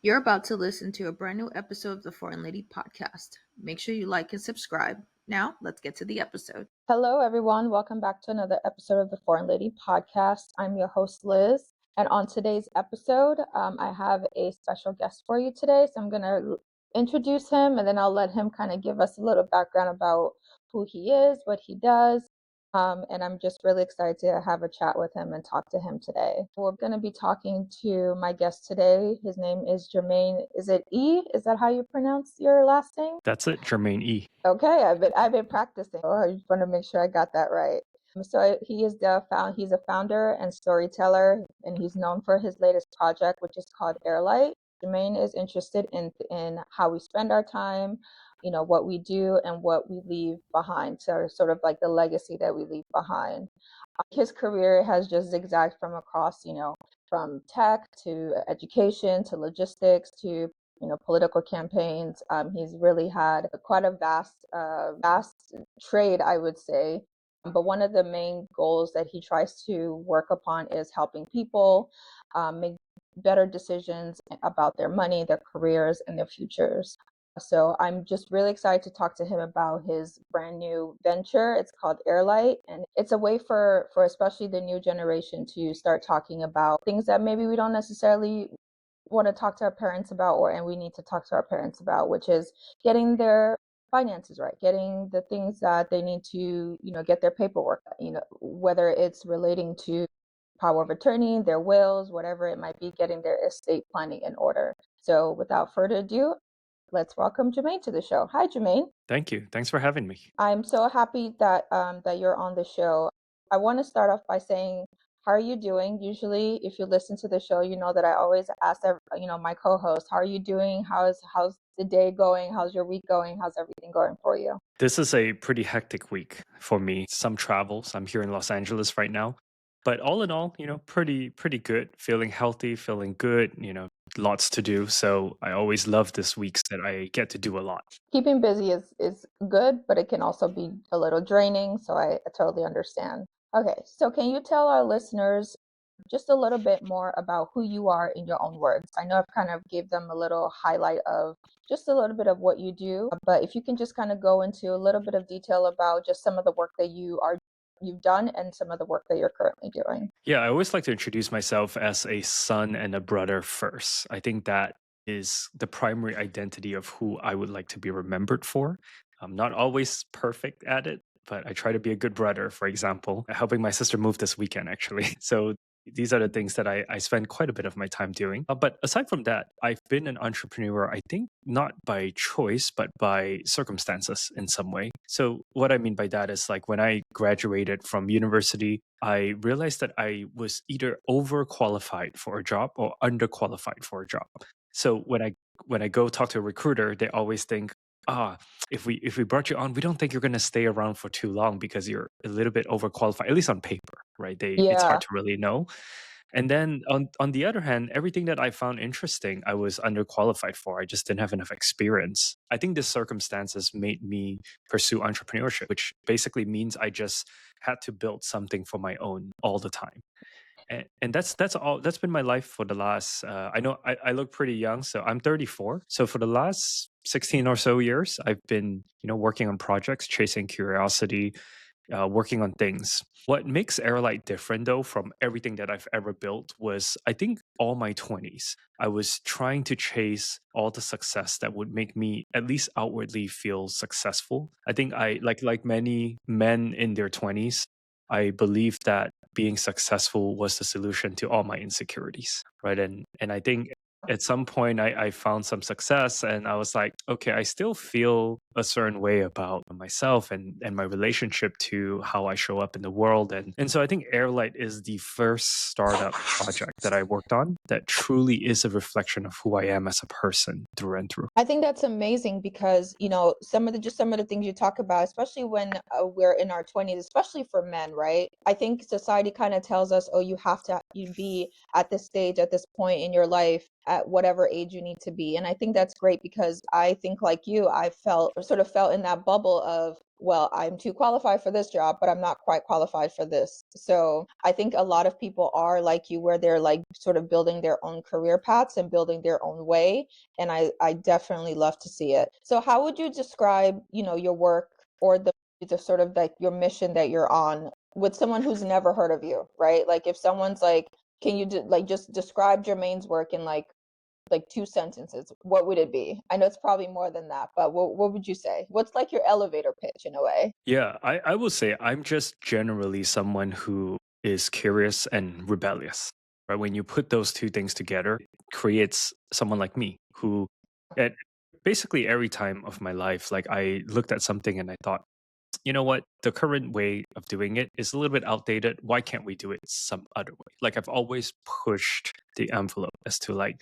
You're about to listen to a brand new episode of the Foreign Lady podcast. Make sure you like and subscribe. Now, let's get to the episode. Hello, everyone. Welcome back to another episode of the Foreign Lady podcast. I'm your host, Liz. And on today's episode, I have a special guest for you today. So I'm going to introduce him, and then I'll let him kind of give us a little background about who he is, what he does. And I'm just really excited to have a chat with him and talk to him today. We're going to be talking to my guest today. His name is Jermaine. Is it E? Is that how you pronounce your last name? That's it, Jermaine Ee. Okay, I've been practicing. I just want to make sure I got that right. So he's a founder and storyteller, and he's known for his latest project, which is called HeirLight. Jermaine is interested in how we spend our time, what we do and what we leave behind. So sort of like the legacy that we leave behind. His career has just zigzagged from across, from tech to education to logistics to political campaigns. He's really had quite a vast trade, I would say. But one of the main goals that he tries to work upon is helping people make better decisions about their money, their careers, and their futures. So I'm just really excited to talk to him about his brand new venture. It's called HeirLight, and it's a way for especially the new generation to start talking about things that maybe we don't necessarily want to talk to our parents about, and we need to talk to our parents about, which is getting their finances right, getting the things that they need to, get their paperwork, whether it's relating to power of attorney, their wills, whatever it might be, getting their estate planning in order. So without further ado, let's welcome Jermaine to the show. Hi, Jermaine. Thank you. Thanks for having me. I'm so happy that you're on the show. I want to start off by saying, how are you doing? Usually, if you listen to the show, you know that I always ask, my co-host, how are you doing? How's the day going? How's your week going? How's everything going for you? This is a pretty hectic week for me. Some travels. I'm here in Los Angeles right now. But all in all, pretty good. Feeling healthy, feeling good, lots to do. So I always love this weeks that I get to do a lot. Keeping busy is good, but it can also be a little draining. So I totally understand. Okay, so can you tell our listeners just a little bit more about who you are in your own words? I know I've kind of gave them a little highlight of just a little bit of what you do, but if you can just kind of go into a little bit of detail about just some of the work that you've done and some of the work that you're currently doing. Yeah, I always like to introduce myself as a son and a brother first. I think that is the primary identity of who I would like to be remembered for. I'm not always perfect at it, but I try to be a good brother, for example, helping my sister move this weekend, actually. So these are the things that I spend quite a bit of my time doing. But aside from that, I've been an entrepreneur, I think, not by choice, but by circumstances in some way. So what I mean by that is like when I graduated from university, I realized that I was either overqualified for a job or underqualified for a job. So when I go talk to a recruiter, they always think, if we brought you on, we don't think you're going to stay around for too long because you're a little bit overqualified, at least on paper, right? It's hard to really know. And then on the other hand, everything that I found interesting, I was underqualified for. I just didn't have enough experience. I think the circumstances made me pursue entrepreneurship, which basically means I just had to build something for my own all the time. And that's been my life for the last I know I look pretty young, so I'm 34. So for the last 16 or so years, I've been working on projects, chasing curiosity, working on things. What makes HeirLight different though from everything that I've ever built was, I think, all my 20s I was trying to chase all the success that would make me at least outwardly feel successful. I think I like many men in their 20s, I believe that being successful was the solution to all my insecurities, right? And I think at some point I found some success and I was like, okay, I still feel a certain way about myself and my relationship to how I show up in the world. And so I think HeirLight is the first startup project that I worked on that truly is a reflection of who I am as a person through and through. I think that's amazing because, some of the things you talk about, especially when we're in our 20s, especially for men, right? I think society kind of tells us, oh, you have to be at this stage, at this point in your life at whatever age you need to be. And I think that's great because I think like you, I felt in that bubble of, well, I'm too qualified for this job, but I'm not quite qualified for this. So I think a lot of people are like you, where they're like sort of building their own career paths and building their own way. And I definitely love to see it. So how would you describe, your work or the sort of like your mission that you're on with someone who's never heard of you, right? Like if someone's like, can you like just describe Jermaine's work in like 2 sentences? What would it be? I know it's probably more than that, but what would you say? What's like your elevator pitch in a way? Yeah, I will say I'm just generally someone who is curious and rebellious. Right? When you put those two things together, it creates someone like me who at basically every time of my life, like I looked at something and I thought, you know what, the current way of doing it is a little bit outdated. Why can't we do it some other way? Like I've always pushed the envelope as to like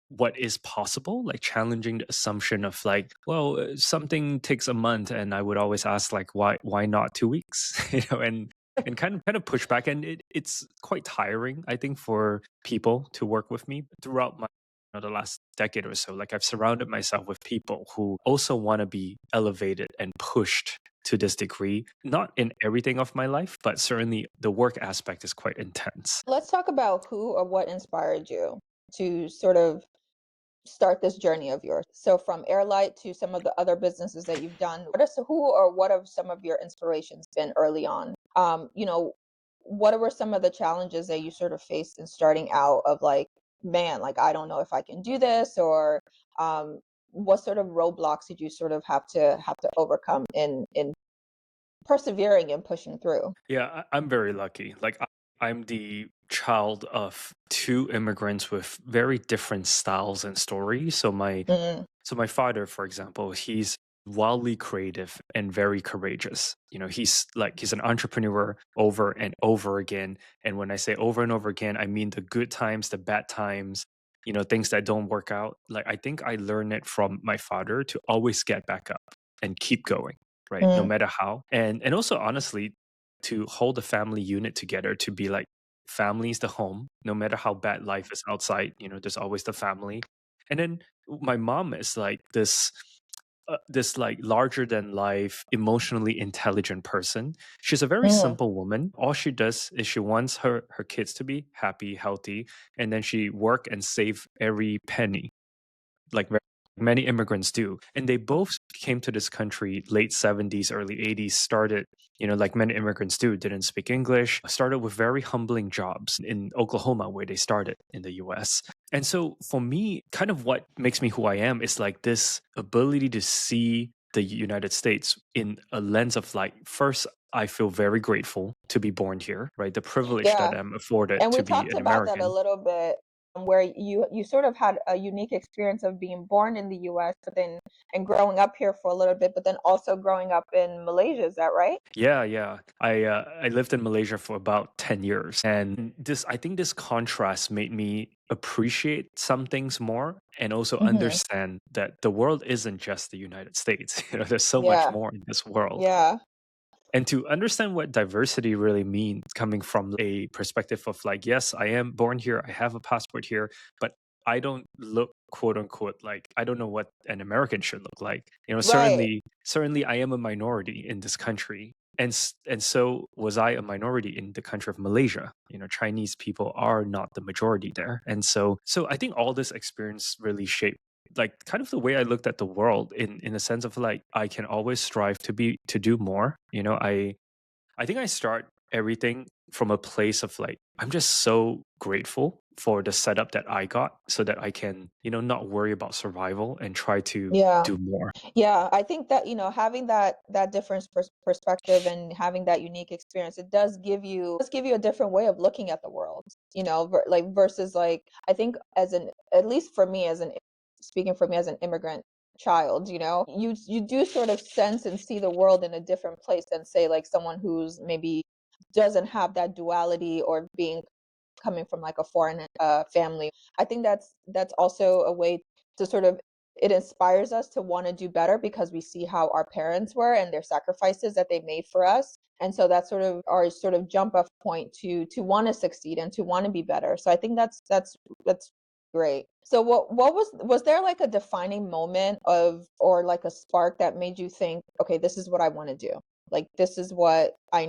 what is possible, like challenging the assumption of like, well, something takes a month, and I would always ask like, why not 2 weeks? And kind of push back, and it's quite tiring, I think, for people to work with me throughout my the last decade or so. Like I've surrounded myself with people who also want to be elevated and pushed to this degree, not in everything of my life, but certainly the work aspect is quite intense. Let's talk about who or what inspired you to sort of start this journey of yours. So from HeirLight to some of the other businesses that you've done, who or what have some of your inspirations been early on? What were some of the challenges that you sort of faced in starting out of like, man, like I don't know if I can do this, or what sort of roadblocks did you sort of have to overcome in persevering and pushing through? Yeah, I'm very lucky. Like I'm the child of two immigrants with very different styles and stories. Mm, So my father, for example, he's wildly creative and very courageous. He's an entrepreneur over and over again. And when I say over and over again, I mean the good times, the bad times, things that don't work out. Like I think I learned it from my father to always get back up and keep going, right? No mm, matter how. And also honestly, to hold the family unit together, to be like family's the home, no matter how bad life is outside, there's always the family. And then my mom is like this like larger than life, emotionally intelligent person. She's a very mm. simple woman. All she does is she wants her kids to be happy, healthy, and then she work and save every penny, like many immigrants do. And they both came to this country late 70s, early 80s, started, like many immigrants do, didn't speak English, started with very humbling jobs in Oklahoma, where they started in the US. And so for me, kind of what makes me who I am is like this ability to see the United States in a lens of like, first, I feel very grateful to be born here, right? The privilege that Yeah. I'm afforded And we to be talked an about that a American. little bit, where you sort of had a unique experience of being born in the US, but then and growing up here for a little bit, but then also growing up in Malaysia. Is that right? Yeah, yeah. I lived in Malaysia for about 10 years, and this I think this contrast made me appreciate some things more, and also Hmm. understand that the world isn't just the United States. There's so much Yeah. more in this world. Yeah. And to understand what diversity really means, coming from a perspective of like, yes, I am born here, I have a passport here, but I don't look, quote unquote, like I don't know what an American should look like. Right. Certainly I am a minority in this country. And so was I a minority in the country of Malaysia. Chinese people are not the majority there. And so I think all this experience really shaped like kind of the way I looked at the world, in a sense of like I can always strive to do more. I think I start everything from a place of like I'm just so grateful for the setup that I got, so that I can, not worry about survival and try to Yeah. do more. Yeah, I think that, having that different perspective and having that unique experience, it does give you a different way of looking at the world, like versus like I think at least for me as an speaking for me as an immigrant child, you do sort of sense and see the world in a different place than say like someone who's maybe doesn't have that duality or being coming from like a foreign family. I think that's also a way to sort of it inspires us to want to do better because we see how our parents were and their sacrifices that they made for us. And so that's sort of our sort of jump off point to want to succeed and to want to be better. So I think that's Great. So was there like a defining moment of or like a spark that made you think, okay, this is what I want to do. Like this is what I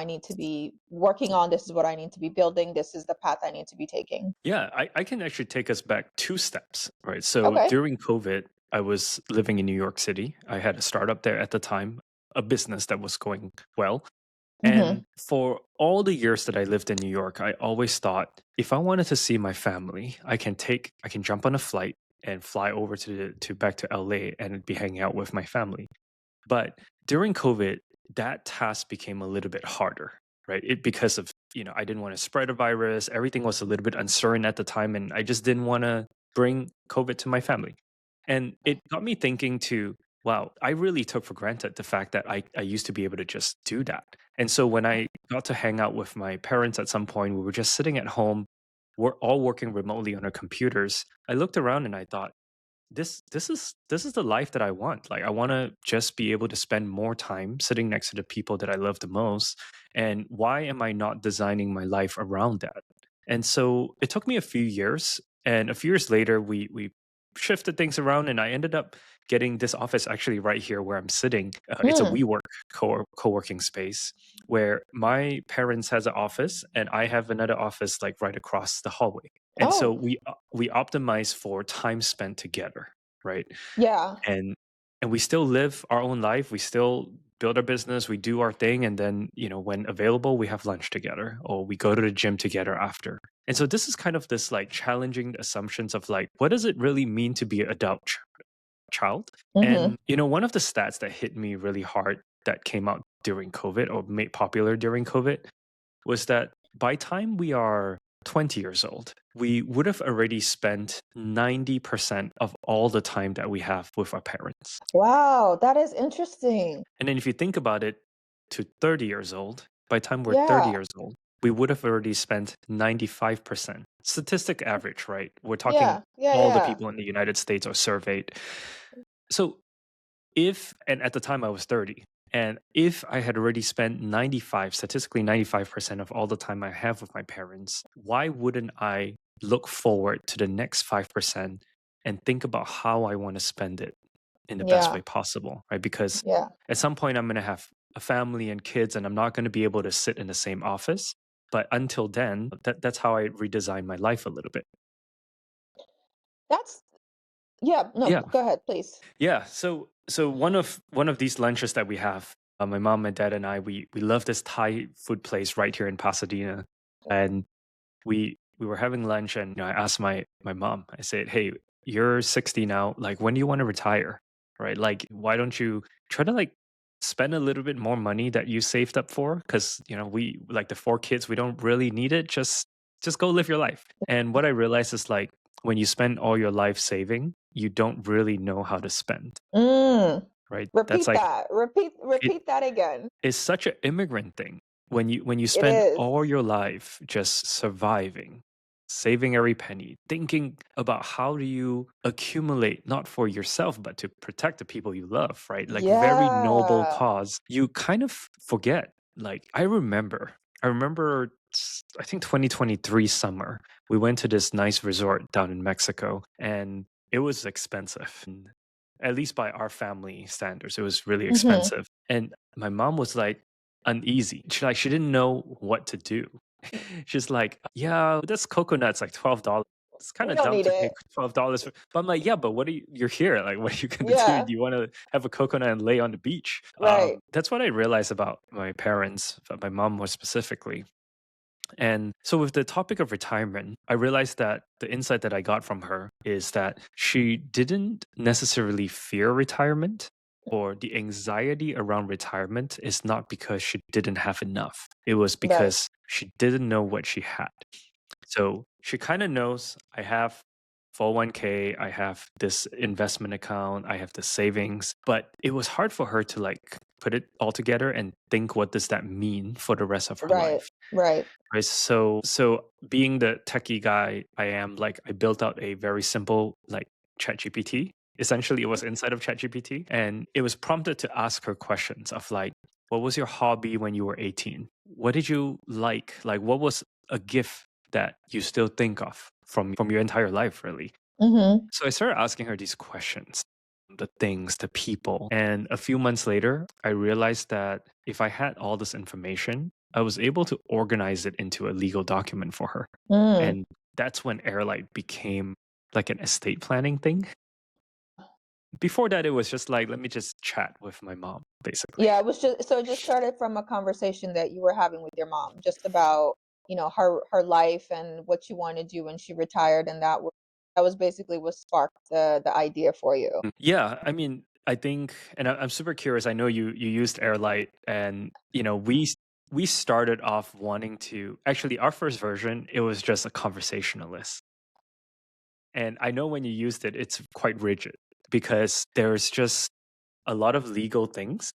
need to be working on. This is what I need to be building. This is the path I need to be taking. Yeah, I can actually take us back 2 steps, right? So Okay. during COVID, I was living in New York City. I had a startup there at the time, a business that was going well. Mm-hmm. And for all the years that I lived in New York, I always thought if I wanted to see my family, I can jump on a flight and fly over to back to LA and be hanging out with my family. But during COVID, that task became a little bit harder, right? It because of, I didn't want to spread a virus. Everything was a little bit uncertain at the time, and I just didn't want to bring COVID to my family. And it got me thinking to, wow, I really took for granted the fact that I used to be able to just do that. And so when I got to hang out with my parents at some point, we were just sitting at home, we're all working remotely on our computers. I looked around and I thought, this is the life that I want. Like I want to just be able to spend more time sitting next to the people that I love the most. And why am I not designing my life around that? And so it took me a few years, and a few years later, we shifted things around, and I ended up getting this office actually right here where I'm sitting. It's a Mm. WeWork co-working space where my parents has an office, and I have another office like right across the hallway. And so Oh, we optimize for time spent together, right? yeah. And we still live our own life. We still build our business. We do our thing, and then when available, we have lunch together, or we go to the gym together after. And so this is kind of this like challenging assumptions of like, what does it really mean to be an adult child? Mm-hmm. And one of the stats that hit me really hard that came out during COVID or made popular during COVID was that by time we are 20 years old, we would have already spent 90% of all the time that we have with our parents. Wow, that is interesting. And then if you think about it to 30 years old, by the time we're 30 Yeah. years old, we would have already spent 95%. Statistic average, right? We're talking Yeah. Yeah. all the Yeah. people in the United States are surveyed. So and at the time I was 30, and if I had already spent statistically 95% of all the time I have with my parents, why wouldn't I look forward to the next 5% and think about how I want to spend it in the best Yeah. way possible, right? Because Yeah. at some point I'm going to have a family and kids, and I'm not going to be able to sit in the same office. But until then, that's how I redesign my life a little bit. That's yeah. No, Yeah. go ahead, please. Yeah, so one of these lunches that we have, my mom, my dad, and I, we love this Thai food place right here in Pasadena, and we were having lunch, and I asked my mom, I said, "Hey, you're 60 now. Like, when do you want to retire? Right? Like, why don't you try to like spend a little bit more money that you saved up for? Because we like the 4 kids, we don't really need it. Just go live your life." And what I realized is like when you spend all your life saving, you don't really know how to spend, Mm. right? That's Repeat like that. Repeat it repeat that again. is such an immigrant thing. When you It spend is. all your life just surviving, saving every penny, thinking about how do you accumulate not for yourself but to protect the people you love, right? Like very noble Yeah. cause. You kind of forget. Like I remember I think 2023 summer, we went to this nice resort down in Mexico, and it was expensive. And at least by our family standards, it was really Mhm. expensive. And my mom was like uneasy. She didn't know what to do. She's like, yeah, this coconut's like $12. It's kind We of don't dumb need to pay it. $12 for. But I'm like, yeah, but you're here. Like, what are you gonna do? Yeah. Do you want to have a coconut and lay on the beach? Right. That's what I realized about my parents, my mom more specifically. And so, with the topic of retirement, I realized that the insight that I got from her is that she didn't necessarily fear retirement, or the anxiety around retirement is not because she didn't have enough. It was Right. because she didn't know what she had. So she kind of knows I have 401k, I have this investment account, I have the savings, but it was hard for her to like put it all together and think what does that mean for the rest of her Right. life. Right. Right. So being the techie guy I am, like I built out a very simple like ChatGPT. Essentially, it was inside of ChatGPT, and it was prompted to ask her questions of like, what was your hobby when you were 18? What did you like? Like, what was a gift that you still think of from your entire life, really. Mm-hmm. So I started asking her these questions, the things, the people. And a few months later, I realized that if I had all this information, I was able to organize it into a legal document for her. Mm. And that's when HeirLight became like an estate planning thing. Before that, it was just like, let me just chat with my mom, basically. Yeah, it was just so it just started from a conversation that you were having with your mom, just about, her life and what she wanted to do when she retired, and that was basically what sparked the idea for you. Yeah, I mean, I think, and I'm super curious. I know you used HeirLight, and we started off wanting to. Actually, our first version, it was just a conversationalist, and I know when you used it, it's quite rigid because there's just a lot of legal things.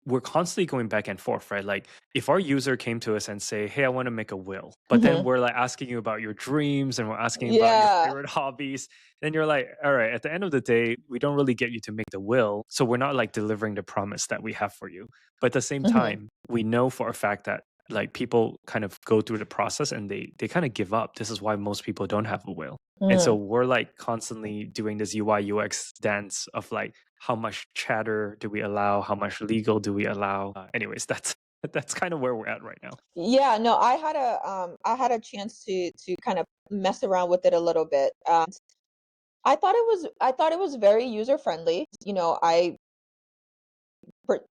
We're constantly going back and forth, right? Like if our user came to us and say, "Hey, I want to make a will," but then Hmm. we're like asking you about your dreams and we're asking about your Yeah. favorite hobbies, then you're like, "All right, at the end of the day, we don't really get you to make the will, so we're not like delivering the promise that we have for you." But at the same Hmm. time, we know for a fact that like people kind of go through the process and they kind of give up. This is why most people don't have a will. And so Mm. we're like constantly doing this UI UX dance of like how much chatter do we allow, how much legal do we allow. Anyways, that's that's kind of where we're at right now. Yeah, no, I had a chance to kind of mess around with it a little bit. I thought it was very user friendly.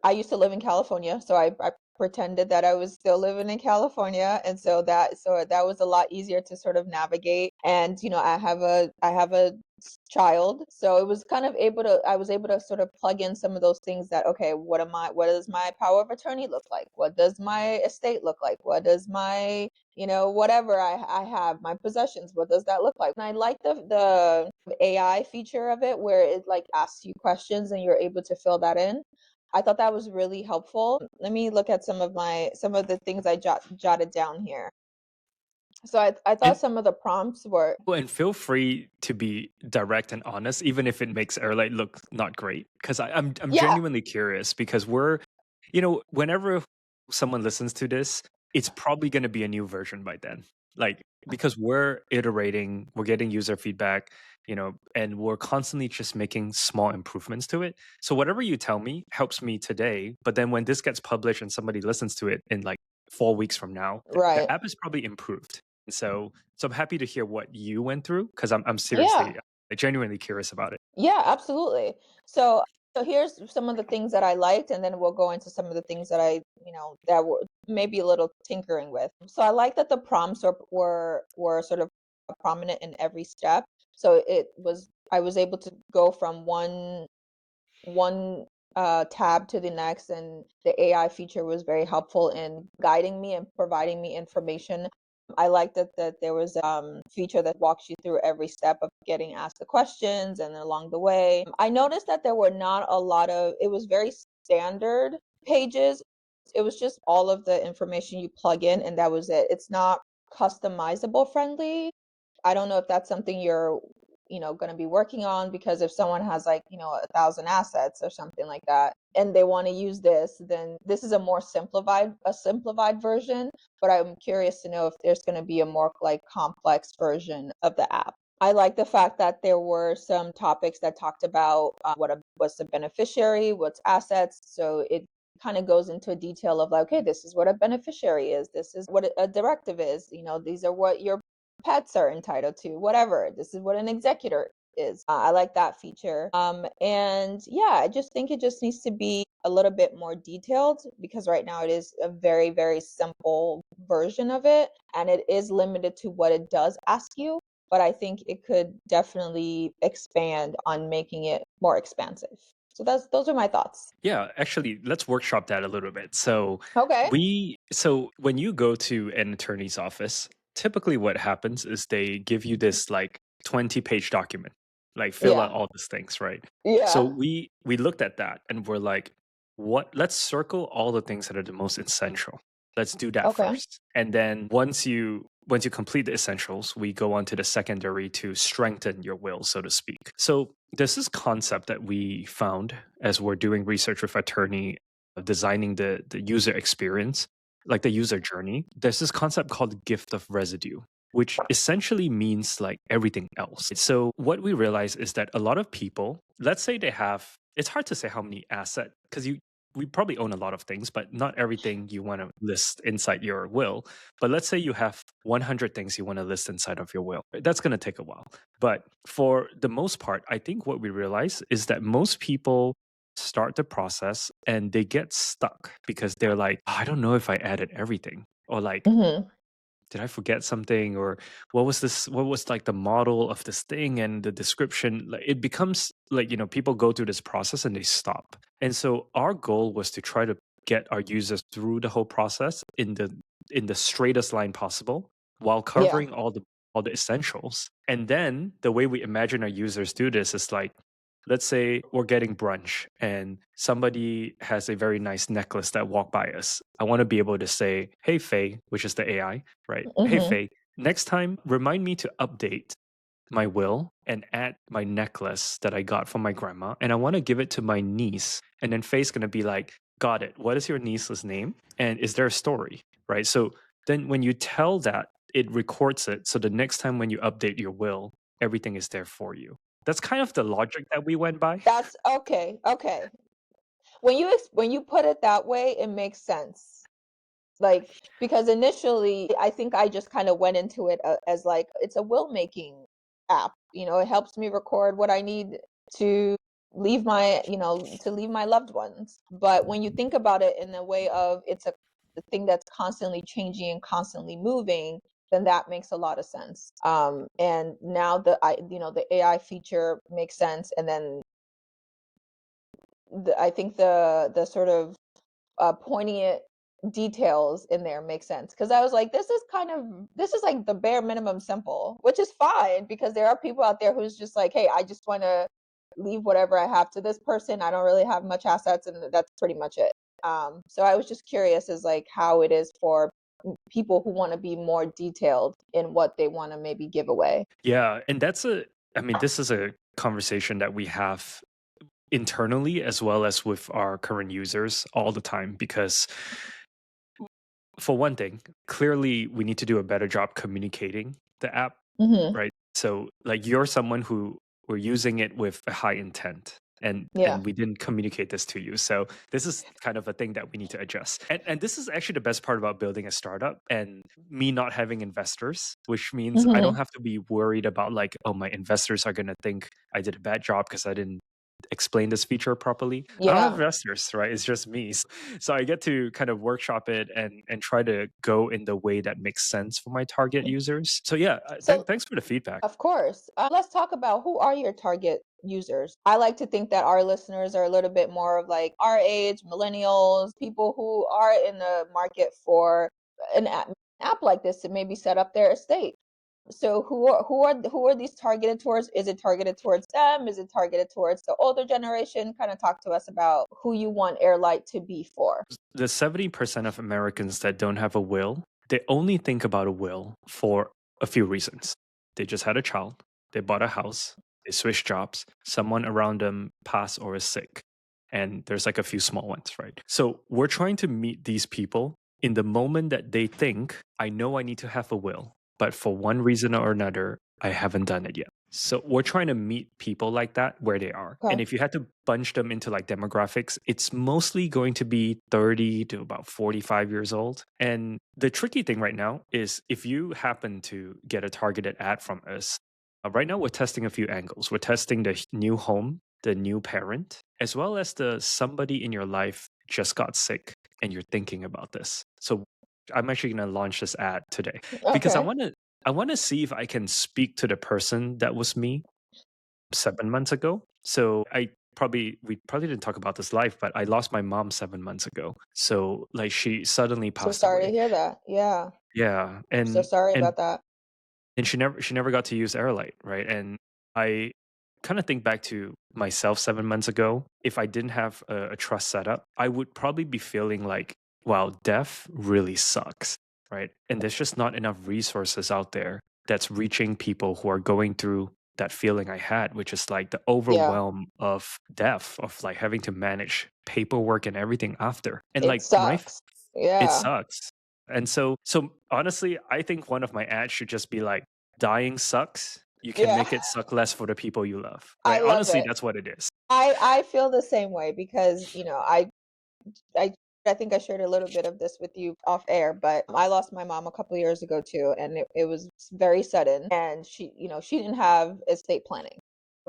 I used to live in California, so I pretended that I was still living in California, and so that was a lot easier to sort of navigate. And I have a child, so it was kind of able to I was able to sort of plug in some of those things that, okay, what does my power of attorney look like? What does my estate look like? What does my whatever I have, my possessions, what does that look like? And I like the AI feature of it, where it like asks you questions and you're able to fill that in. I thought that was really helpful. Let me look at some of the things I jotted down here. So I thought And some of the prompts were. well, and feel free to be direct and honest, even if it makes Airlight look not great. Because I'm Yeah. genuinely curious because whenever someone listens to this, it's probably going to be a new version by then. Like because we're iterating, we're getting user feedback, and we're constantly just making small improvements to it. So whatever you tell me helps me today, but then when this gets published and somebody listens to it in like 4 weeks from now, the Right. app is probably improved. So I'm happy to hear what you went through because I'm Yeah. seriously, genuinely curious about it. Yeah, absolutely. So here's some of the things that I liked, and then we'll go into some of the things that that were maybe a little tinkering with. So I like that the prompts were sort of prominent in every step. So I was able to go from one tab to the next, and the AI feature was very helpful in guiding me and providing me information. I like that there was feature that walks you through every step of getting asked the questions and along the way. I noticed that there were not a lot of it was very standard pages. It was just all of the information you plug in and that was it. It's not customizable friendly. I don't know if that's something you're going to be working on, because if someone has like 1,000 assets or something like that and they want to use this, then this is a simplified version. But I'm curious to know if there's going to be a more like complex version of the app. I like the fact that there were some topics that talked about what's a beneficiary, what's assets. So it kind of goes into a detail of like, okay, this is what a beneficiary is, this is what a directive is, these are what your pets are entitled to, whatever. This is what an executor is. I like that feature. And yeah, I just think it just needs to be a little bit more detailed, because right now it is a very, very simple version of it, and it is limited to what it does ask you. But I think it could definitely expand on making it more expansive. So those are my thoughts. Yeah, actually, let's workshop that a little bit. So Okay. so when you go to an attorney's office, typically what happens is they give you this like 20-page document, like fill out Yeah. all these things, right? So Yeah. we looked at that and we're like, let's circle all the things that are the most essential. Let's do that Okay. first. And then once you complete the essentials, we go on to the secondary to strengthen your will, so to speak. So there's this concept that we found as we're doing research with attorney, designing the user experience, like the user journey. There's this concept called gift of residue. which essentially means like everything else. So what we realize is that a lot of people, let's say they have, it's hard to say how many assets because we probably own a lot of things, but not everything you want to list inside your will. But let's say you have 100 things you want to list inside of your will. That's going to take a while. But for the most part, I think what we realize is that most people start the process and they get stuck because they're like, "Oh, I don't know if I added everything." Or like, Hmm. did I forget something? Or what was this? What was like the model of this thing and the description? Like it becomes like, people go through this process and they stop. And so our goal was to try to get our users through the whole process in the straightest line possible while Yeah. covering all the essentials. And then the way we imagine our users do this is like, let's say we're getting brunch and somebody has a very nice necklace that walked by us. I want to be able to say, "Hey Faye," which is the AI, right? "Hey Hmm. Faye, next time remind me to update my will and add my necklace that I got from my grandma, and I want to give it to my niece." And then Faye's going to be like, "Got it. What is your niece's name? And is there a story?" Right? So then when you tell that, it records it. So the next time when you update your will, everything is there for you. That's kind of the logic that we went by. That's okay. Okay. When you put it that way, it makes sense. Like, because initially, I think I just kind of went into it as like it's a will making app. It helps me record what I need to leave my loved ones. But when you think about it in the way of it's the thing that's constantly changing and constantly moving, then that makes a lot of sense. And now the AI feature makes sense, and then I think the sort of poignant details in there make sense because I was like, this is like the bare minimum simple, which is fine because there are people out there who's just like, hey, I just want to leave whatever I have to this person. I don't really have much assets, and that's pretty much it. So I was just curious as like how it is for people who want to be more detailed in what they want to maybe give away. Yeah, and I mean, this is a conversation that we have internally as well as with our current users all the time because for one thing, clearly we need to do a better job communicating the app, Hmm. right? So like you're someone who we're using it with a high intent Yeah. and we didn't communicate this to you. So this is kind of a thing that we need to adjust. And this is actually the best part about building a startup and me not having investors, which means I don't Hmm. have to be worried about like, oh, my investors are gonna think I did a bad job because I didn't explain this feature properly. I don't have Yeah. investors, right? It's just me. So I get to kind of workshop it and try to go in the way that makes sense for my target users. So yeah, So thanks for the feedback. of course. Let's talk about who are your target users. I like to think that our listeners are a little bit more of like our age, millennials, people who are in the market for an app like this to maybe set up their estate. So who are these targeted towards? Is it targeted towards them? Is it targeted towards the older generation? Kind of talk to us about who you want Airlight to be for. The 70% of Americans that don't have a will, they only think about a will for a few reasons. They just had a child, they bought a house, they switched jobs, someone around them passed or is sick. And there's like a few small ones, right? So we're trying to meet these people in the moment that they think, I know I need to have a will, but for one reason or another, I haven't done it yet. So we're trying to meet people like that where they are. And Okay. if you had to bunch them into like demographics, it's mostly going to be 30 to about 45 years old. And the tricky thing right now is if you happen to get a targeted ad from us, right now we're testing a few angles. We're testing the new home, the new parent, as well as the somebody in your life just got sick and you're thinking about this. So I'm actually going to launch this ad today because Okay. I want to see if I can speak to the person that was me 7 months ago. So we probably didn't talk about this live, but I lost my mom 7 months ago. So like she suddenly So passed sorry to away. hear that. Yeah. Yeah, So sorry and about that. and she never got to use HeirLight, right? And I kind of think back to myself 7 months ago. If I didn't have a trust setup, I would probably be feeling like, wow, death really sucks, right? And there's just not enough resources out there that's reaching people who are going through that feeling I had, which is like the Yeah. overwhelm of death, of like having to manage paperwork and everything after. And It like sucks. it Yeah. sucks. And so honestly, I think one of my ads should just be like, dying sucks. You can Yeah, make it suck less for the people you love, I right? love Honestly, it. that's what it is. I feel the same way because, I I think I shared a little bit of this with you off air, but I lost my mom a couple years ago too, and it was very sudden. And she didn't have estate planning.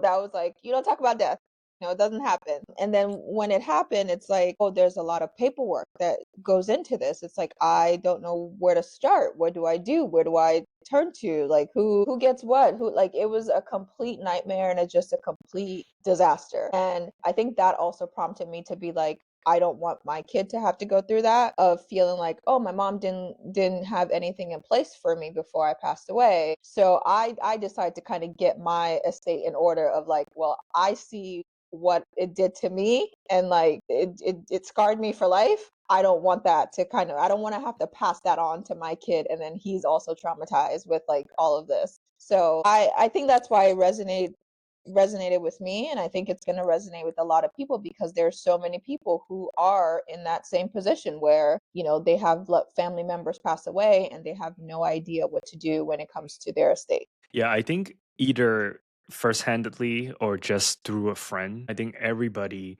That was like, you don't talk about death. It doesn't happen. And then when it happened, it's like, oh, there's a lot of paperwork that goes into this. It's like I don't know where to start. What do I do? Where do I turn to? Like who gets what? Who like it was a complete nightmare and just a complete disaster. And I think that also prompted me to be like, I don't want my kid to have to go through that of feeling like, oh, my mom didn't have anything in place for me before I passed away. So I decided to kind of get my estate in order of like, well, I see what it did to me and like it scarred me for life. I don't want that to I don't want to have to pass that on to my kid and then he's also traumatized with like all of this. So I think that's why it resonated with me, and I think it's going to resonate with a lot of people because there's so many people who are in that same position where they have let family members pass away and they have no idea what to do when it comes to their estate. Yeah, I think either first-handedly or just through a friend, I think everybody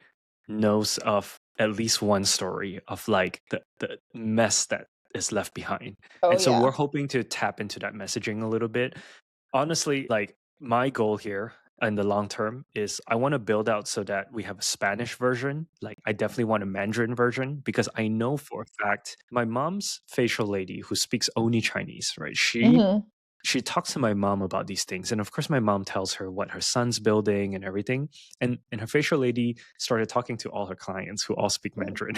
knows of at least one story of like the mess that is left behind. Oh And so yeah. we're hoping to tap into that messaging a little bit. Honestly, like my goal here in the long term is I want to build out so that we have a Spanish version. Like I definitely want a Mandarin version because I know for a fact my mom's facial lady who speaks only Chinese, right? Mhm. She talks to my mom about these things, and of course my mom tells her what her son's building and everything, and her facial lady started talking to all her clients who all speak Mandarin.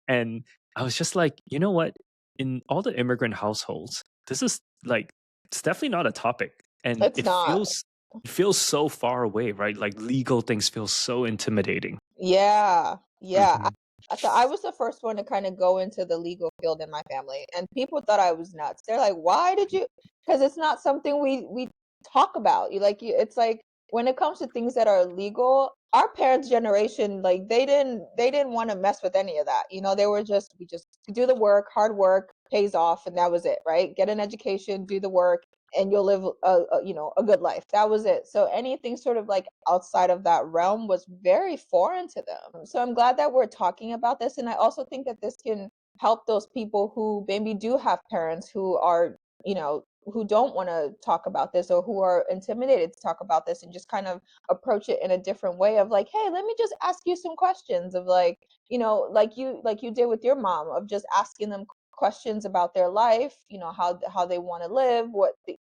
And I was just like, you know what, in all the immigrant households, this is like, it's definitely not a topic, and It's not. it feels so far away, right? Like legal things feel so intimidating. Yeah, yeah. Hmm. So I was the first one to kind of go into the legal field in my family, and people thought I was nuts. They're like, "Why did you?" Because it's not something we talk about. It's like when it comes to things that are legal, our parents' generation, like they didn't want to mess with any of that. They were just we just do the work, hard work pays off, and that was it, right? Get an education, do the work, and you'll live a good life. That was it. So anything sort of like outside of that realm was very foreign to them. So I'm glad that we're talking about this, and I also think that this can help those people who maybe do have parents who are who don't want to talk about this or who are intimidated to talk about this, and just kind of approach it in a different way of like, hey, let me just ask you some questions of like, like you did with your mom, of just asking them questions about their life, how they want to live,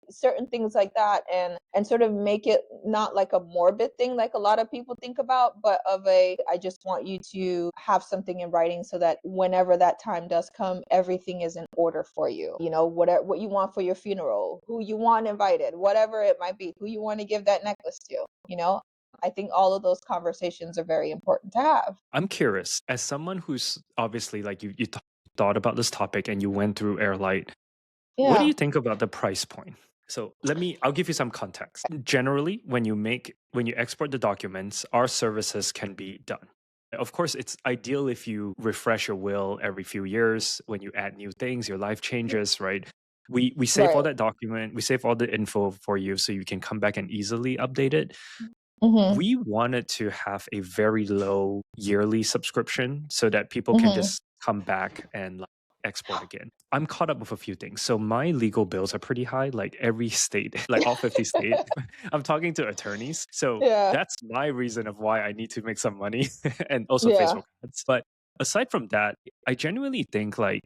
certain things like that, and sort of make it not like a morbid thing like a lot of people think about, but of a, I just want you to have something in writing so that whenever that time does come, everything is in order for you. What you want for your funeral, who you want invited, whatever it might be, who you want to give that necklace to, I think all of those conversations are very important to have. I'm curious, as someone who's obviously like thought about this topic and you went through HeirLight, what do Yeah. you think about the price point? So I'll give you some context. Generally, when you export the documents, our services can be done. Of course, it's ideal if you refresh your will every few years when you add new things, your life changes, right? We save all Right. that document, we save all the info for you so you can come back and easily update it. Mhm. We wanted to have a very low yearly subscription so that people can Mhm. just come back and like export again. I'm caught up with a few things. So my legal bills are pretty high, like every state, like all 50 states. I'm talking to attorneys. So Yeah. that's my reason of why I need to make some money and also Yeah. Facebook ads. But aside from that, I genuinely think like,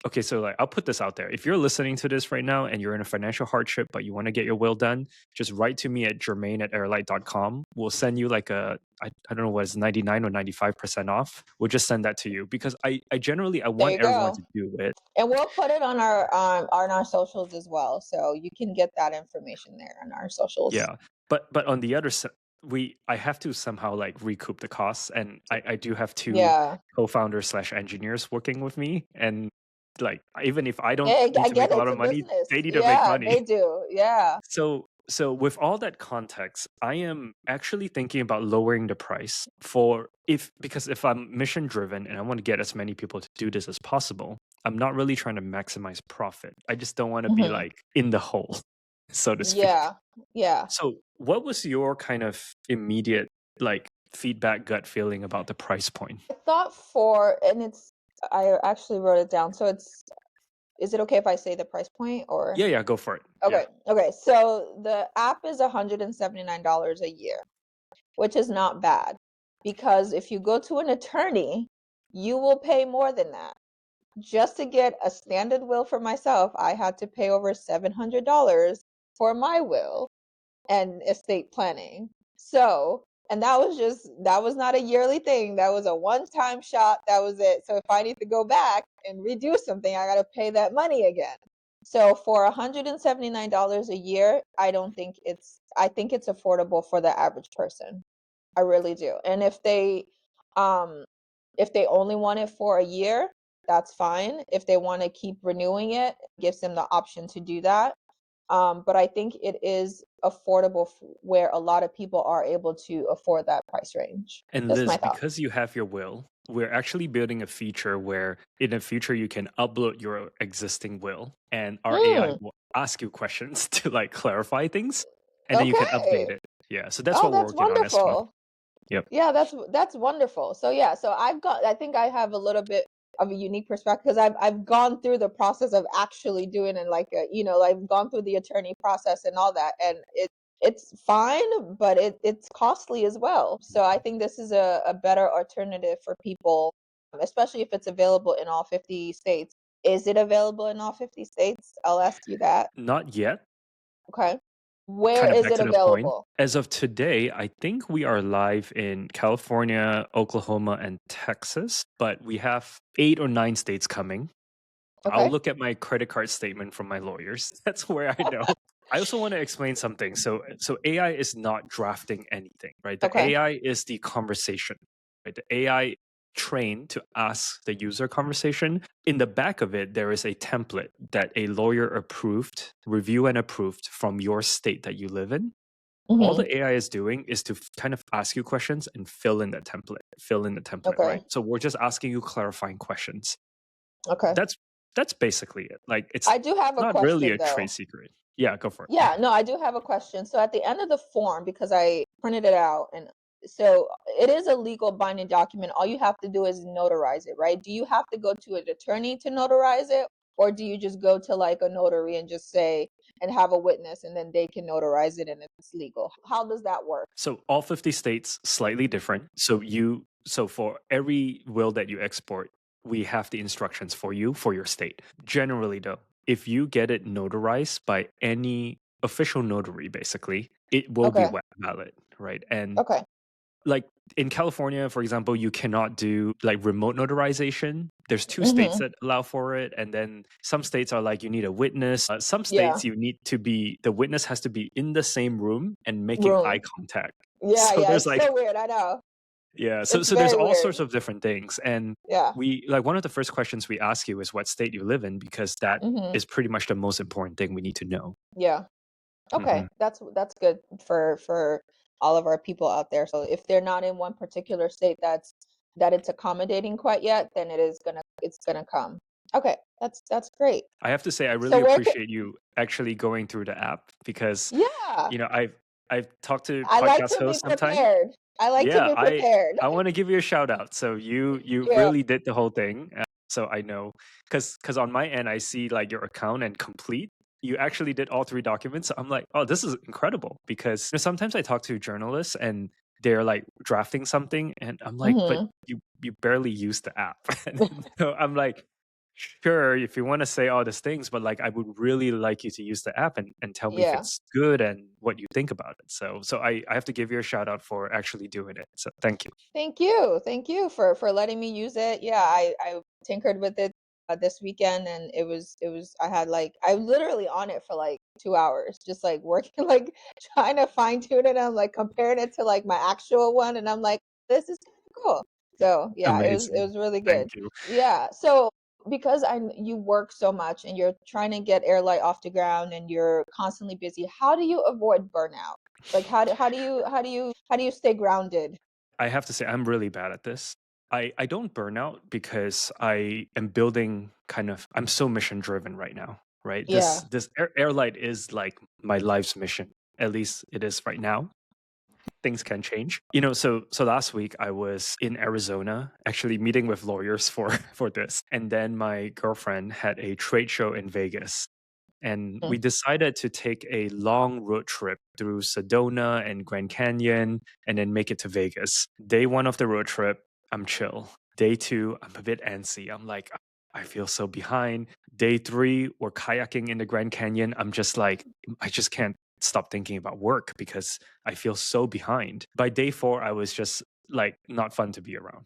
okay, so like I'll put this out there. If you're listening to this right now and you're in a financial hardship, but you want to get your will done, just write to me at jermaine@airlight.com. We'll send you like I don't know what it's 99 or 95% off. We'll just send that to you because I generally I There want you everyone go. to do it. And we'll put it on our socials as well, so you can get that information there on our socials. Yeah. But on the other side, I have to somehow like recoup the costs, and I do have two Yeah. co-founders slash engineers working with me, and like even if I don't Yeah, need I to make get a it. lot It's of a money, business. they need to make Yeah, money. they do. Yeah. So So with all that context, I am actually thinking about lowering the price for if because if I'm mission driven and I want to get as many people to do this as possible, I'm not really trying to maximize profit. I just don't want to be Hmm. like in the hole, so to speak. Yeah, yeah. So what was your kind of immediate like feedback gut feeling about the price point? I thought for, and I actually wrote it down. So is it okay if I say the price point or? Yeah, yeah, go for it. Yeah. Okay, okay. So the app is $179 a year, which is not bad because if you go to an attorney, you will pay more than that. Just to get a standard will for myself, I had to pay over $700 for my will and estate planning. So, and that was not a yearly thing. That was a one-time shot. That was it. So if I need to go back and redo something, I got to pay that money again. So for $179 a year, I think it's affordable for the average person. I really do. And um if they only want it for a year, that's fine. If they want to keep renewing it, it gives them the option to do that. But I think it is affordable where a lot of people are able to afford that price range. And Just Liz, my thought. because you have your will, we're actually building a feature where in the future you can upload your existing will and our AI Hmm. will ask you questions to like clarify things and then you can update Okay. it. Yeah. So that's Oh, what we're that's working on as well. wonderful. Yep. Yeah, that's wonderful. So yeah, so I think I have a little bit of a unique perspective because I've gone through the process of actually doing it like I've gone through the attorney process and all that, and it's fine, but it's costly as well. So I think this is a better alternative for people, especially if it's available in all 50 states. Is it available in all 50 states? I'll ask you that. Not yet. Okay. Where Kind of is back it to the point. available? As of today, I think we are live in California, Oklahoma, and Texas, but we have 8 or 9 states coming. I'll Okay. look at my credit card statement from my lawyers. That's where I know. I also want to explain something. So AI is not drafting anything, right? The Okay. AI is the conversation, right? The AI trained to ask the user conversation. In the back of it, there is a template that a lawyer approved, review and approved from your state that you live in. All Hmm. the AI is doing is to kind of ask you questions and fill in the template, right? Okay. So we're just asking you clarifying questions. Okay. That's that's basically it. Like it's I do have a not really question a trade though. secret. Yeah, go for it. Yeah, no, I do have a question. So at the end of the form, because I printed it out, and so it is a legal binding document. All you have to do is notarize it, right? Do you have to go to an attorney to notarize it, or do you just go to like a notary and just say and have a witness and then they can notarize it and it's legal? How does that work? So all 50 states slightly different. So for every will that you export, we have the instructions for you for your state. Generally though, if you get it notarized by any official notary basically, it will be Okay. wet valid, right? And Okay. like in California, for example, you cannot do like remote notarization. There's 2 states Mm-hmm. that allow for it, and then some states are like you need a witness. Some Yeah. states you need to be the witness has to be in the same room and making eye Room. contact. Yeah, So yeah. there's It's like so weird. I know. yeah, It's so there's very all weird. sorts of different things, and Yeah. we like one of the first questions we ask you is what state you live in because that Mm-hmm. is pretty much the most important thing we need to know. Yeah. Hmm. Okay, that's good for all of our people out there. So if they're not in one particular state that it's accommodating quite yet, then it's gonna come. Okay, that's great. I have to say, I So really where could appreciate you actually going through the app because, yeah, you know, I've talked to I like podcast to be hosts sometime. prepared. I like to Yeah, be prepared. I want to give you a shout out. So you Yeah. really did the whole thing. So I know because on my end I see like your account and complete. You actually did all 3 documents. So I'm like, oh, this is incredible because you know, sometimes I talk to journalists and they're like drafting something, and I'm like, but Hmm. you barely use the app. And so I'm like, sure, if you want to say all these things, but like I would really like you to use the app and tell me if Yeah. it's good and what you think about it. So I have to give you a shout out for actually doing it. So thank you. Thank you. Thank you for letting me use it. Yeah, I tinkered with it this weekend and it was I had like I was literally on it for like 2 hours, just like working like trying to fine tune it. I'm like comparing it to like my actual one and I'm like, this is kind of cool. So yeah, it Amazing. was really Thank good. you. Yeah. So because you work so much and you're trying to get HeirLight off the ground and you're constantly busy, how do you avoid burnout? Like how do you stay grounded? I have to say, I'm really bad at this. I don't burn out because I am building I'm so mission driven right now, right? Yeah. This Airlight is like my life's mission. At least it is right now. Things can change. So last week I was in Arizona actually meeting with lawyers for for this. And then my girlfriend had a trade show in Vegas. And we Mm. decided to take a long road trip through Sedona and Grand Canyon and then make it to Vegas. Day one of the road trip, I'm chill. Day two, I'm a bit antsy. I'm like, I feel so behind. Day three, we're kayaking in the Grand Canyon. I'm just like, I just can't stop thinking about work because I feel so behind. By day four, I was just like, not fun to be around.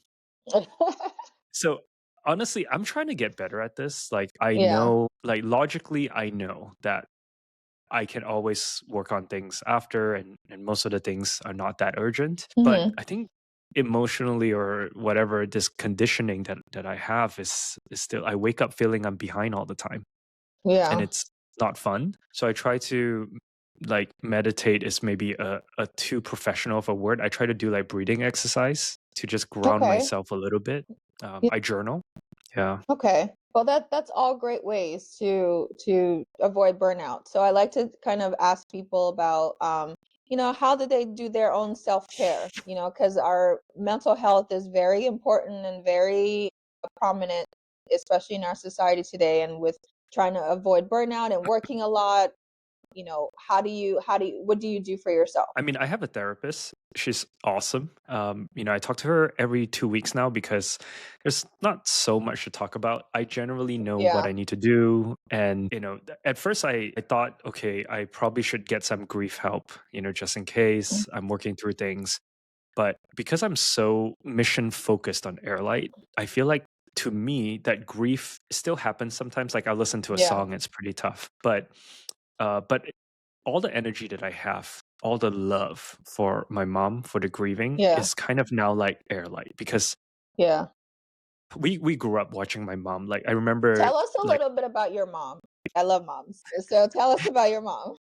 So honestly, I'm trying to get better at this. Like I Yeah. know, like logically, I know that I can always work on things after, and most of the things are not that urgent. But Hmm. I think emotionally or whatever, this conditioning that I have is still I wake up feeling I'm behind all the time. And Yeah. it's not fun. So I try to like meditate is maybe a too professional of a word. I try to do like breathing exercise to just ground Okay. myself a little bit. Yeah. I journal. Yeah. Okay. Well, that's all great ways to avoid burnout. So I like to kind of ask people about how do they do their own self-care? Because our mental health is very important and very prominent, especially in our society today, and with trying to avoid burnout and working a lot. What do you do for yourself? I mean, I have a therapist. She's awesome. I talk to her every 2 weeks now because there's not so much to talk about. I generally know what Yeah. I need to do. And, at first I thought, okay, I probably should get some grief help, just in case I'm working through things. But because I'm so mission focused on Airlight, I feel like to me that grief still happens sometimes. Like I listen to a Yeah. song, it's pretty tough. But all the energy that I have, all the love for my mom for the grieving Yeah. is kind of now like Airlight because Yeah. we grew up watching my mom. Like I remember Tell us a like little bit about your mom. I love moms. So tell us about your mom.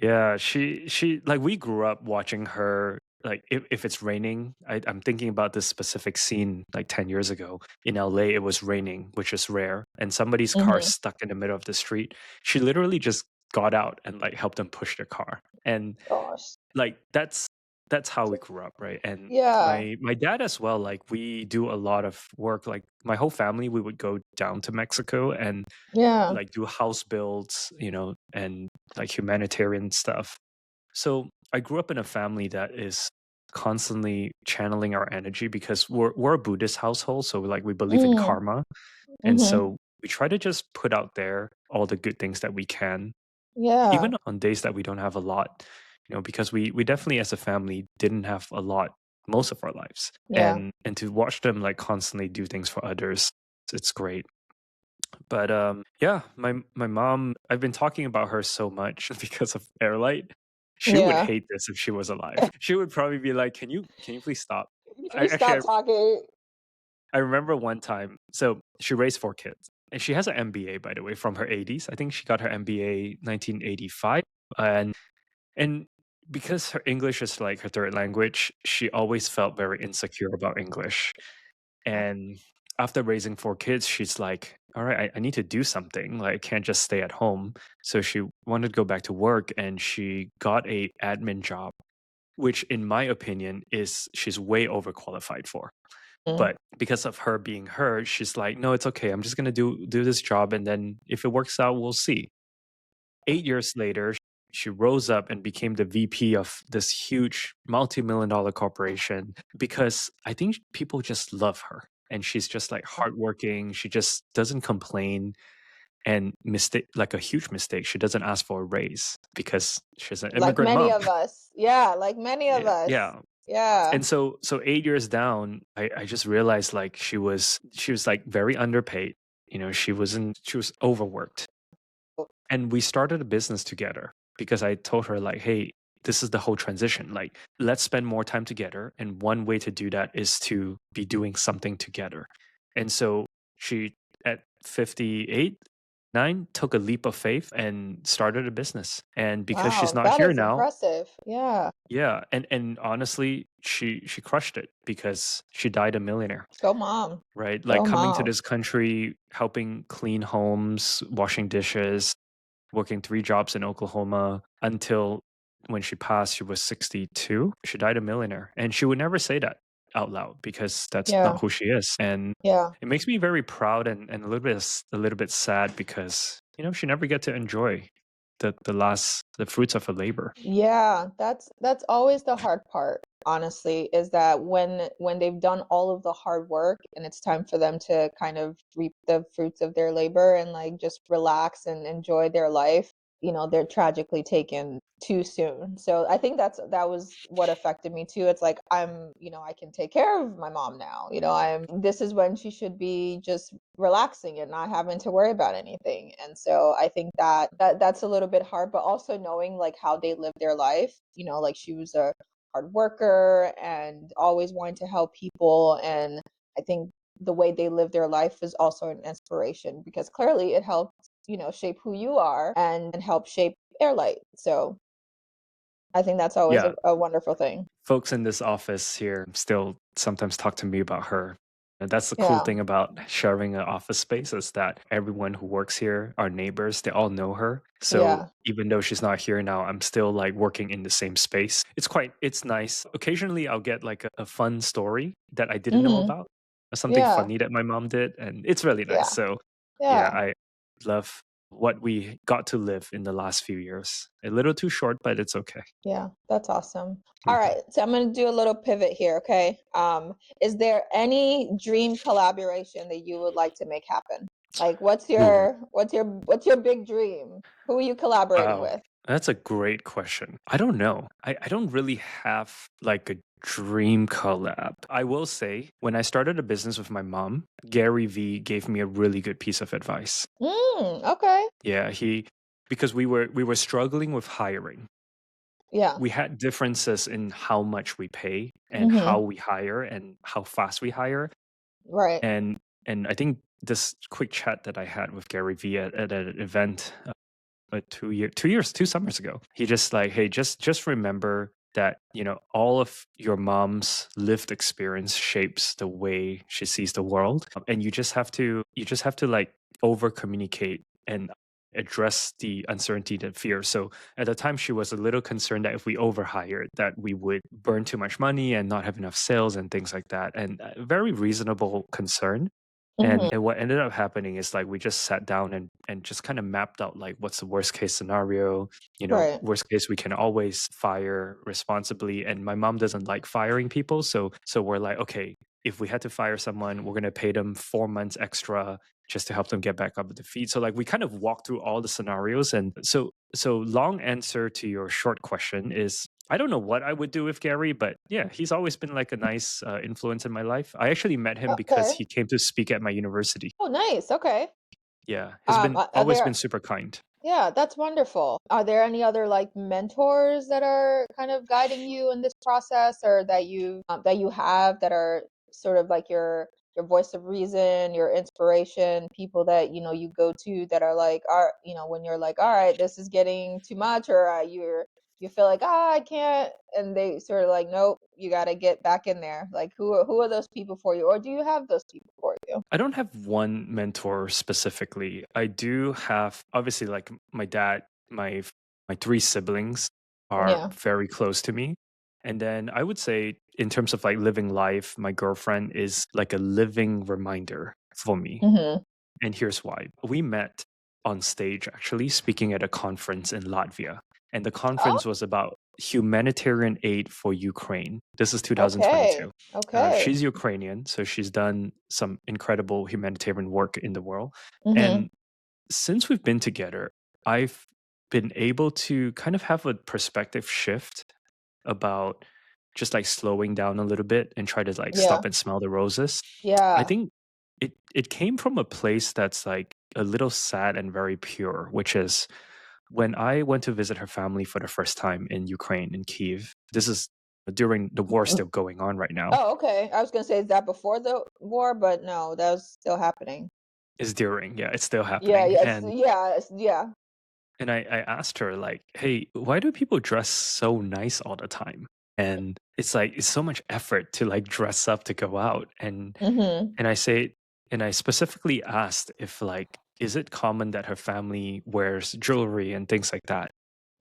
yeah, she like we grew up watching her. Like if it's raining, I'm thinking about this specific scene like 10 years ago in LA. It was raining, which is rare, and somebody's car Hmm. stuck in the middle of the street. She literally just got out and like helped them push their car. And Gosh. like that's how we grew up, right? And Yeah. my dad as well, like we do a lot of work. Like my whole family, we would go down to Mexico and Yeah. like do house builds, and like humanitarian stuff. So I grew up in a family that is constantly channeling our energy because we're a Buddhist household, so like we believe in Mm. karma. And Hmm. so we try to just put out there all the good things that we can, Yeah. even on days that we don't have a lot, because we definitely as a family didn't have a lot most of our lives. Yeah. And to watch them like constantly do things for others, it's great. But yeah, my mom, I've been talking about her so much because of Airlight. She would Yeah. hate this if she was alive. She would probably be like, can you please stop? Can you stop talking? I remember one time, so she raised 4 kids. And she has an MBA, by the way, from her 80s. I think she got her MBA 1985. And because her English is like her third language, she always felt very insecure about English. And after raising 4 kids, she's like, all right, I need to do something. Like, I can't just stay at home. So she wanted to go back to work and she got a admin job, which in my opinion is she's way overqualified for. Mm. But because of her being her, she's like, no, it's okay. I'm just gonna do this job, and then if it works out, we'll see. 8 years later, she rose up and became the VP of this huge multi-million dollar corporation because I think people just love her. And she's just like hardworking. She just doesn't complain. And mistake, like a huge mistake, she doesn't ask for a raise because she's an Like immigrant many mom. of us. Yeah, like many of Yeah, us. yeah. Yeah. And so 8 years down, I just realized like she was like very underpaid. She was overworked. And we started a business together because I told her like, hey, this is the whole transition. Like, let's spend more time together. And one way to do that is to be doing something together. And so she at 58, 9, took a leap of faith and started a business. And because she's Wow, not that here is now, impressive. Yeah. yeah, and honestly, she crushed it because she died a millionaire, Go mom. right? Like Go coming to mom. this country, helping clean homes, washing dishes, working 3 jobs in Oklahoma until when she passed, she was 62. She died a millionaire. And she would never say that out loud because that's Yeah. not who she is. And Yeah. it makes me very proud and a little bit sad because, she never get to enjoy the fruits of her labor. Yeah, that's always the hard part, honestly, is that when they've done all of the hard work and it's time for them to kind of reap the fruits of their labor and like just relax and enjoy their life, they're tragically taken too soon. So I think that was what affected me too. It's like I can take care of my mom now. This is when she should be just relaxing and not having to worry about anything. And so I think that's a little bit hard, but also knowing like how they live their life, like she was a hard worker and always wanting to help people. And I think the way they live their life is also an inspiration because clearly it helped, shape who you are and help shape HeirLight. So I think that's always Yeah, a wonderful thing. folks in this office here still sometimes talk to me about her. And that's the cool Yeah. thing about sharing an office space is that everyone who works here, our neighbors, they all know her. So Yeah. even though she's not here now, I'm still like working in the same space. It's nice. Occasionally I'll get like a fun story that I didn't know Mhm. about, or something Yeah. funny that my mom did. And it's really nice. Yeah. So yeah, Yeah. I love what we got to live in the last few years. A little too short, but it's okay. Yeah, that's awesome. All Mhm. right, so I'm gonna do a little pivot here, okay? Is there any dream collaboration that you would like to make happen? Like, Ooh. what's your big dream? Who are you collaborating Wow, with? that's a great question. I don't know. I don't really have like a dream collab. I will say, when I started a business with my mom, Gary V gave me a really good piece of advice. Okay. Yeah, because we were struggling with hiring. Yeah. We had differences in how much we pay and how Mm-hmm. we hire and how fast we hire. Right. And I think this quick chat that I had with Gary V at an event 2 summers ago. He just like, hey, just remember that all of your mom's lived experience shapes the way she sees the world, and you just have to like over communicate and address the uncertainty and fear. So at the time, she was a little concerned that if we overhired, that we would burn too much money and not have enough sales and things like that. And a very reasonable concern. Mm-hmm. And what ended up happening is like we just sat down and just kind of mapped out like what's the worst case scenario. Right. Worst case we can always fire responsibly. And my mom doesn't like firing people, so we're like, okay, if we had to fire someone, we're gonna pay them 4 months extra just to help them get back up with the feet. So like we kind of walked through all the scenarios. And so long answer to your short question is I don't know what I would do with Gary, but yeah, he's always been like a nice influence in my life. I actually met him because Okay. he came to speak at my university. Oh, nice. Okay. Yeah, he's been Are always there been super kind. Yeah, that's wonderful. Are there any other like mentors that are kind of guiding you in this process or that you have that are sort of like your voice of reason, your inspiration, people that you go to that are like are when you're like, all right, this is getting too much or you feel like, ah, I can't, and they sort of like, nope, you got to get back in there. Like who are those people for you or do you have those people for you? I don't have one mentor specifically. I do have obviously like my dad, my 3 siblings are Yeah. very close to me. And then I would say in terms of like living life, my girlfriend is like a living reminder for me. Mhm. And here's why. We met on stage actually speaking at a conference in Latvia. And the Oh, conference was about humanitarian aid for Ukraine. This is okay. 2022. Okay. She's Ukrainian, so she's done some incredible humanitarian work in the world. Mhm. And since we've been together, I've been able to kind of have a perspective shift about just like slowing down a little bit and try to like Yeah. stop and smell the roses. I Yeah. think it came from a place that's like a little sad and very pure, which is when I went to visit her family for the first time in Ukraine, in Kiev. This is during the war Mm. still going on right now. Oh, okay. I was gonna say, is that before the war? But no, that was still happening. It's during, yeah, it's still Yeah, happening. yes, yeah, yeah. And I asked her like, "Hey, why do people dress so nice all the time?" And it's like it's so much effort to like dress up to go out. Mm-hmm. And I say and I specifically asked if like is it common that her family wears jewelry and things like that?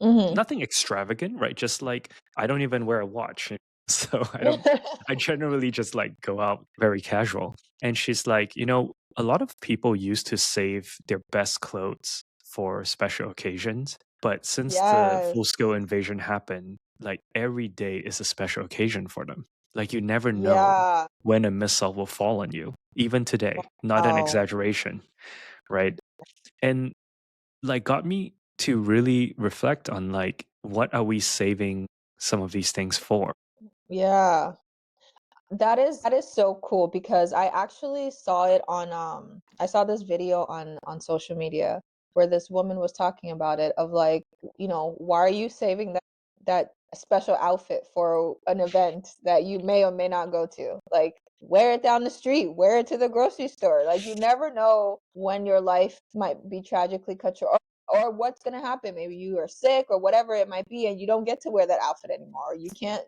Mm-hmm. Nothing extravagant, right? Just like I don't even wear a watch. So I don't I generally just like go out very casual. And she's like, a lot of people used to save their best clothes for special occasions, but since the Yes. full-scale invasion happened, like every day is a special occasion for them. Like you never know Yeah. when a missile will fall on you, even today. Not an Wow. exaggeration, right? And like got me to really reflect on like what are we saving some of these things for. Yeah. That is so cool because I actually saw it on I saw this video on social media where this woman was talking about it of like, why are you saving that special outfit for an event that you may or may not go to? Like wear it down the street, wear it to the grocery store. Like you never know when your life might be tragically cut short or what's going to happen. Maybe you are sick or whatever it might be and you don't get to wear that outfit anymore. Or you can't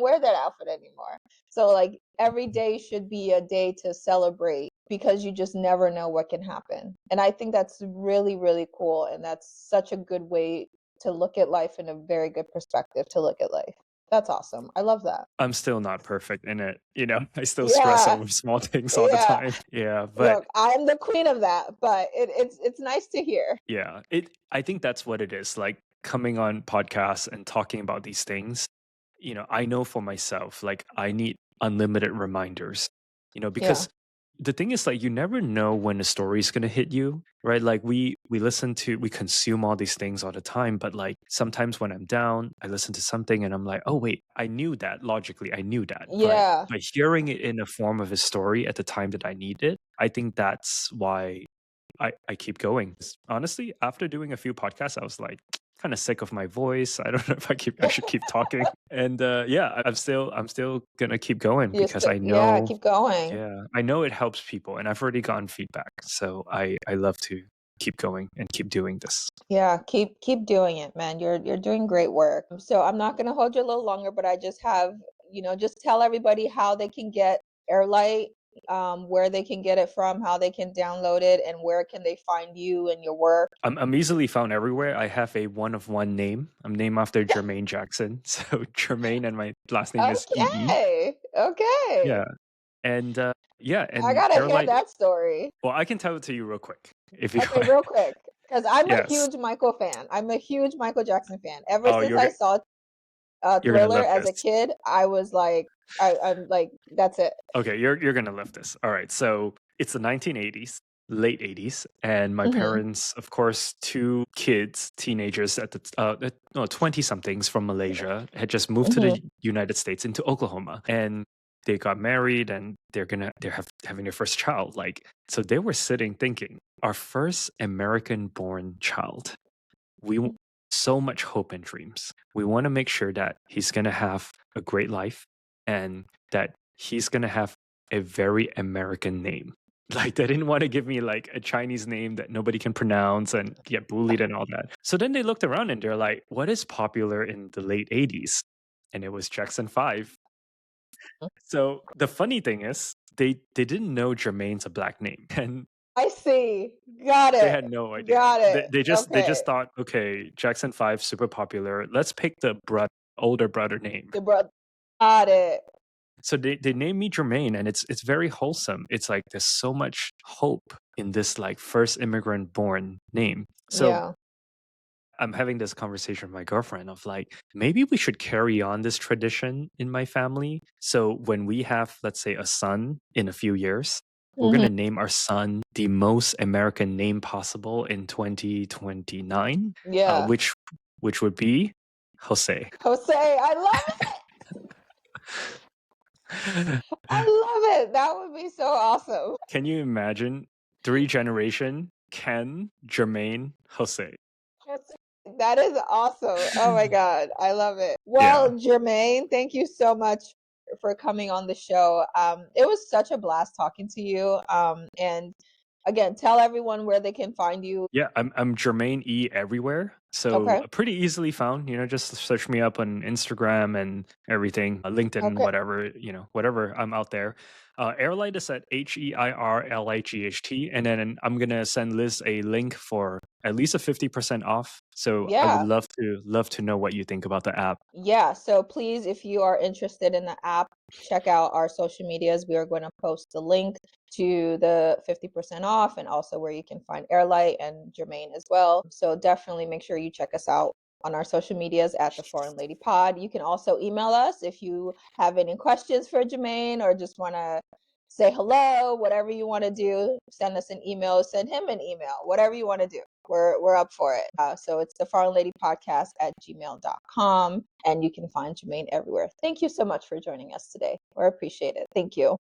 wear that outfit anymore. So like every day should be a day to celebrate because you just never know what can happen. And I think that's really, really cool. And that's such a good way to look at life in a very good perspective to look at life. That's awesome. I love that. I'm still not perfect in it, I still stress Yeah. over small things all the Yeah. time. Yeah, but Look, I'm the queen of that, but it's nice to hear. yeah, I think that's what it is. Like coming on podcasts and talking about these things, I know for myself, like I need unlimited reminders, Yeah. because the thing is like you never know when a story is going to hit you, right? Like we consume all these things all the time, but like sometimes when I'm down, I listen to something and I'm like, "Oh wait, I knew that logically. I knew that." But Yeah. hearing it in the form of a story at the time that I need it, I think that's why I keep going. 'Cause honestly, after doing a few podcasts, I was like kind of sick of my voice. I don't know if I should keep talking. And yeah, I'm still gonna keep going because I Yeah, know, keep going. yeah, I know it helps people, and I've already gotten feedback. So I love to keep going and keep doing this. Yeah, keep doing it, man. You're doing great work. So I'm not gonna hold you a little longer, but I just have, just tell everybody how they can get Airlight, where they can get it from, how they can download it, and where can they find you and your work. I'm easily found everywhere. I have a one of one name. I'm named after Jermaine Jackson. So Jermaine and my last name is Ee. Okay. Okay. Yeah. And yeah, I and gotta hear Airlight. that story. Well, I can tell it to you real quick if you Okay, want. real quick. Because I'm a Yes. huge Michael fan. I'm a huge Michael Jackson fan. Ever Oh, since I saw you're gonna Thriller love as this. a kid, I was like, I'm like, that's it. Okay, you're gonna love this. All right, so it's the 1980s, late 80s, and my Hmm. parents, of course, two kids, teenagers at the no 20 somethings from Malaysia, had just moved to Hmm. the United States into Oklahoma, and they got married, and having their first child. Like, so they were sitting thinking, our first American-born child. So much hope and dreams. We want to make sure that he's going to have a great life and that he's going to have a very American name. Like they didn't want to give me like a Chinese name that nobody can pronounce and get bullied and all that. So then they looked around and they're like, what is popular in the late 80s? And it was Jackson 5. So the funny thing is they didn't know Jermaine's a black name. And I see. Got they it. had no idea. Got They, it. they just they Okay. just thought, okay, Jackson 5 super popular. Let's pick the older brother name. The brother. Got it. So they named me Jermaine, and it's very wholesome. It's like there's so much hope in this like first immigrant born name. So Yeah. I'm having this conversation with my girlfriend of like maybe we should carry on this tradition in my family. So when we have, let's say, a son in a few years, we're Hmm. gonna name our son the most American name possible in 2029, Yeah. which would be Jose. Jose, I love I love it. That would be so awesome. Can you imagine 3 generation Ken, Jermaine, Jose? That is awesome. Oh my God. I love it. Well, Yeah. Jermaine, thank you so much for coming on the show. It was such a blast talking to you. And Again, tell everyone where they can find you. Yeah, I'm Jermaine E everywhere. So Okay. pretty easily found, just search me up on Instagram and everything, LinkedIn, Okay. whatever, whatever, I'm out there. HeirLight is at HeirLight, and then I'm gonna send Liz a link for at least a 50% off. So I would Yeah. love to know what you think about the app. Yeah. So please, if you are interested in the app, check out our social medias. We are going to post the link to the 50% off and also where you can find Airlight and Jermaine as well. So definitely make sure you check us out on our social medias at the Foreign Lady Pod. You can also email us if you have any questions for Jermaine or just want to say hello, whatever you want to do. Send us an email, send him an email, whatever you want to do. We're up for it. So it's the Foreign Lady Podcast at gmail.com, and you can find Jermaine everywhere. Thank you so much for joining us today. We appreciate it. Thank you.